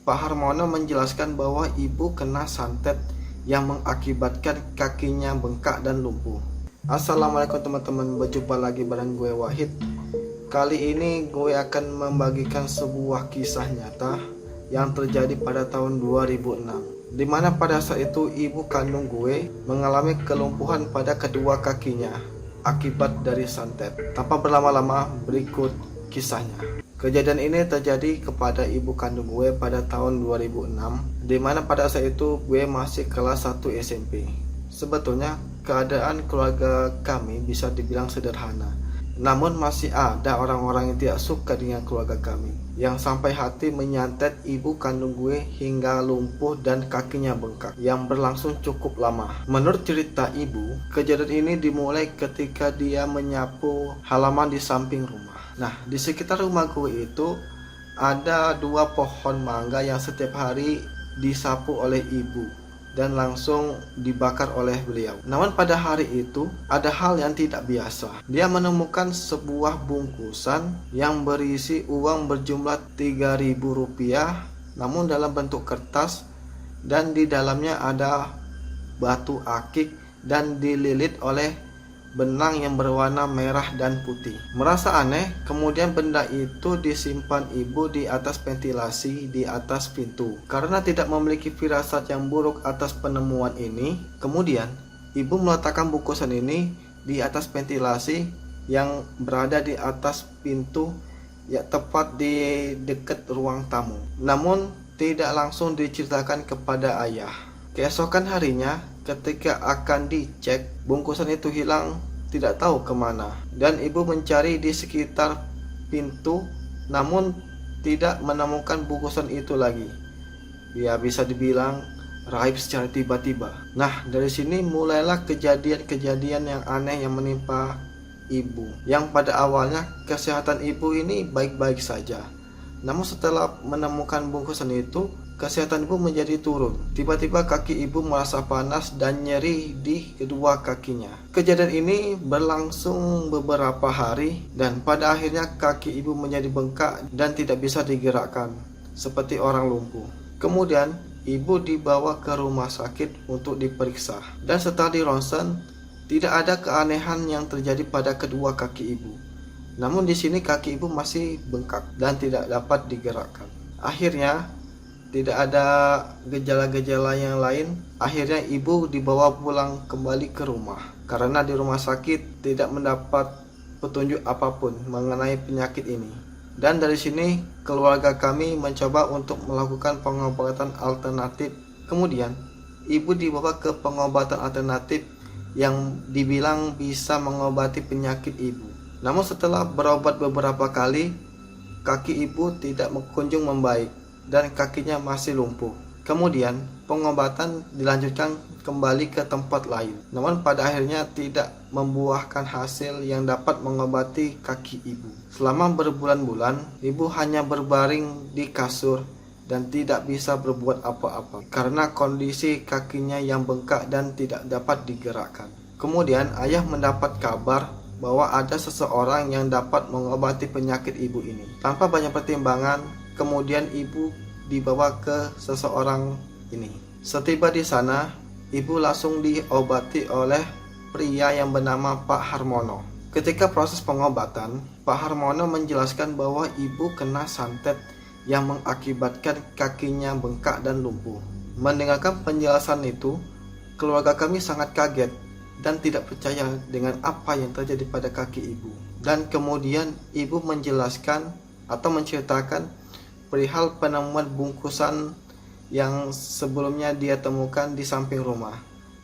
Pak Harmono menjelaskan bahwa ibu kena santet yang mengakibatkan kakinya bengkak dan lumpuh. Assalamualaikum teman-teman, berjumpa lagi bareng gue Wahid. Kali ini gue akan membagikan sebuah kisah nyata yang terjadi pada tahun 2006, dimana pada saat itu ibu kandung gue mengalami kelumpuhan pada kedua kakinya akibat dari santet. Tanpa berlama-lama, berikut kisahnya. Kejadian ini terjadi kepada ibu kandung gue pada tahun 2006, dimana pada saat itu gue masih kelas 1 SMP. Sebetulnya keadaan keluarga kami bisa dibilang sederhana, namun masih ada orang-orang yang tidak suka dengan keluarga kami, yang sampai hati menyantet ibu kandung gue hingga lumpuh dan kakinya bengkak, yang berlangsung cukup lama. Menurut cerita ibu, kejadian ini dimulai ketika dia menyapu halaman di samping rumah. Nah, di sekitar rumah gue itu ada 2 pohon mangga yang setiap hari disapu oleh ibu dan langsung dibakar oleh beliau. Namun pada hari itu ada hal yang tidak biasa. Dia menemukan sebuah bungkusan yang berisi uang berjumlah Rp3.000, namun dalam bentuk kertas, dan di dalamnya ada batu akik dan dililit oleh benang yang berwarna merah dan putih. Merasa aneh, kemudian benda itu disimpan ibu di atas ventilasi di atas pintu. Karena tidak memiliki firasat yang buruk atas penemuan ini, kemudian ibu meletakkan bungkusan ini di atas ventilasi yang berada di atas pintu, ya tepat di dekat ruang tamu. Namun tidak langsung diceritakan kepada ayah. Keesokan harinya, ketika akan dicek, bungkusan itu hilang, tidak tahu kemana, dan ibu mencari di sekitar pintu, namun tidak menemukan bungkusan itu lagi. Ya, bisa dibilang raib secara tiba-tiba. Nah, dari sini mulailah kejadian-kejadian yang aneh yang menimpa ibu, yang pada awalnya kesehatan ibu ini baik-baik saja. Namun setelah menemukan bungkusan itu, kesehatan ibu menjadi turun. Tiba-tiba kaki ibu merasa panas dan nyeri di kedua kakinya. Kejadian ini berlangsung beberapa hari, dan pada akhirnya kaki ibu menjadi bengkak dan tidak bisa digerakkan seperti orang lumpuh. Kemudian ibu dibawa ke rumah sakit untuk diperiksa, dan setelah di ronsen tidak ada keanehan yang terjadi pada kedua kaki ibu. Namun di sini kaki ibu masih bengkak dan tidak dapat digerakkan. Akhirnya tidak ada gejala-gejala yang lain. Akhirnya ibu dibawa pulang kembali ke rumah, karena di rumah sakit tidak mendapat petunjuk apapun mengenai penyakit ini. Dan dari sini keluarga kami mencoba untuk melakukan pengobatan alternatif. Kemudian ibu dibawa ke pengobatan alternatif yang dibilang bisa mengobati penyakit ibu. Namun setelah berobat beberapa kali, kaki ibu tidak kunjung membaik dan kakinya masih lumpuh. Kemudian pengobatan dilanjutkan kembali ke tempat lain, namun pada akhirnya tidak membuahkan hasil yang dapat mengobati kaki ibu. Selama berbulan-bulan, ibu hanya berbaring di kasur dan tidak bisa berbuat apa-apa karena kondisi kakinya yang bengkak dan tidak dapat digerakkan. Kemudian ayah mendapat kabar bahwa ada seseorang yang dapat mengobati penyakit ibu ini. Tanpa banyak pertimbangan, kemudian ibu dibawa ke seseorang ini. Setiba di sana, ibu langsung diobati oleh pria yang bernama Pak Harmono. Ketika proses pengobatan, Pak Harmono menjelaskan bahwa ibu kena santet yang mengakibatkan kakinya bengkak dan lumpuh. Mendengarkan penjelasan itu, keluarga kami sangat kaget dan tidak percaya dengan apa yang terjadi pada kaki ibu. Dan kemudian ibu menjelaskan atau menceritakan perihal penemuan bungkusan yang sebelumnya dia temukan di samping rumah,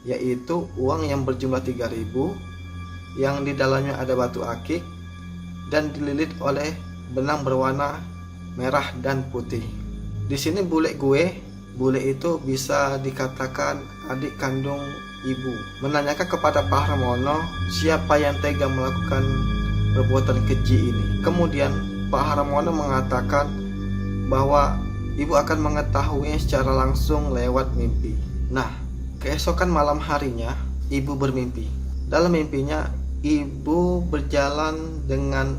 yaitu uang yang berjumlah 3.000 yang di dalamnya ada batu akik dan dililit oleh benang berwarna merah dan putih. Di sini bule itu bisa dikatakan adik kandung ibu, menanyakan kepada Pak Harmono siapa yang tega melakukan perbuatan keji ini. Kemudian Pak Harmono mengatakan bahwa ibu akan mengetahuinya secara langsung lewat mimpi. Nah, keesokan malam harinya ibu bermimpi. Dalam mimpinya ibu berjalan dengan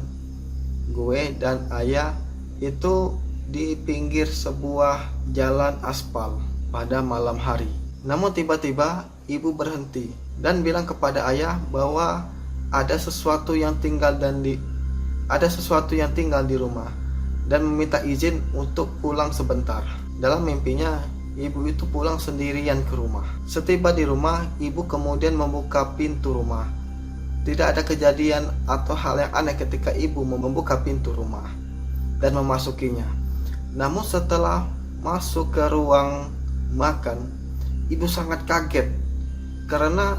gue dan ayah itu di pinggir sebuah jalan aspal pada malam hari. Namun tiba-tiba ibu berhenti dan bilang kepada ayah bahwa ada sesuatu yang tinggal di rumah dan meminta izin untuk pulang sebentar. Dalam mimpinya, ibu itu pulang sendirian ke rumah. Setiba di rumah, ibu kemudian membuka pintu rumah. Tidak ada kejadian atau hal yang aneh ketika ibu membuka pintu rumah dan memasukinya. Namun setelah masuk ke ruang makan, ibu sangat kaget karena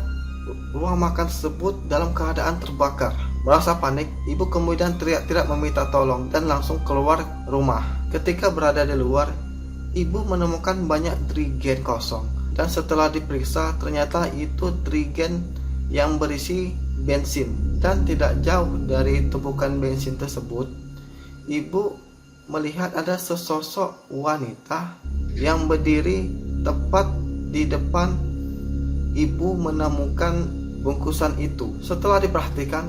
ruang makan tersebut dalam keadaan terbakar. Merasa panik, ibu kemudian teriak-teriak meminta tolong dan langsung keluar rumah. Ketika berada di luar, ibu menemukan banyak jerigen kosong, dan setelah diperiksa ternyata itu jerigen yang berisi bensin. Dan tidak jauh dari tumpukan bensin tersebut, ibu melihat ada sesosok wanita yang berdiri tepat di depan ibu menemukan bungkusan itu. Setelah diperhatikan,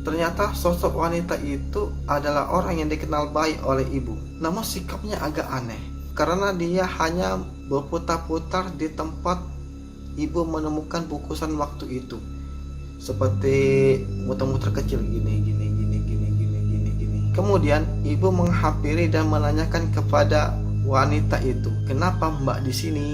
ternyata sosok wanita itu adalah orang yang dikenal baik oleh ibu. Namun sikapnya agak aneh karena dia hanya berputar-putar di tempat ibu menemukan bungkusan waktu itu, seperti muter-muter kecil gini. Kemudian ibu menghampiri dan menanyakan kepada wanita itu, "Kenapa Mbak di sini?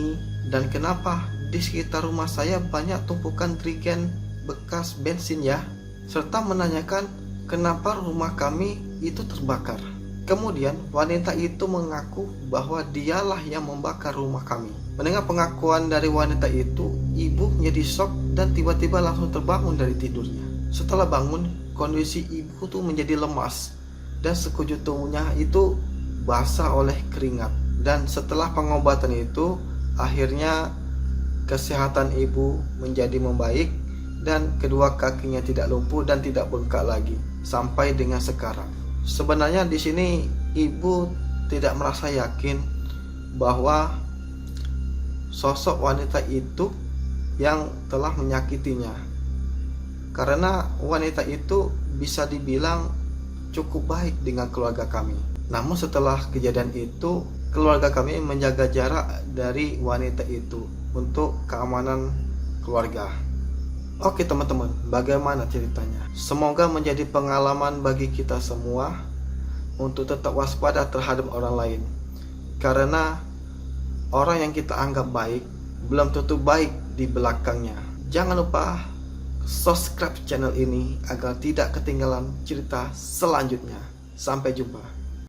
Dan kenapa di sekitar rumah saya banyak tumpukan jerigen bekas bensin ya?" Serta menanyakan kenapa rumah kami itu terbakar. Kemudian wanita itu mengaku bahwa dialah yang membakar rumah kami. Mendengar pengakuan dari wanita itu, ibu menjadi shock dan tiba-tiba langsung terbangun dari tidurnya. Setelah bangun, kondisi ibu tuh menjadi lemas dan sekujur tubuhnya itu basah oleh keringat. Dan setelah pengobatan itu, akhirnya kesehatan ibu menjadi membaik dan kedua kakinya tidak lumpuh dan tidak bengkak lagi sampai dengan sekarang. Sebenarnya di sini ibu tidak merasa yakin bahwa sosok wanita itu yang telah menyakitinya, karena wanita itu bisa dibilang cukup baik dengan keluarga kami. Namun setelah kejadian itu, keluarga kami menjaga jarak dari wanita itu untuk keamanan keluarga. Oke teman-teman, bagaimana ceritanya? Semoga menjadi pengalaman bagi kita semua untuk tetap waspada terhadap orang lain. Karena orang yang kita anggap baik belum tentu baik di belakangnya. Jangan lupa subscribe channel ini agar tidak ketinggalan cerita selanjutnya. Sampai jumpa.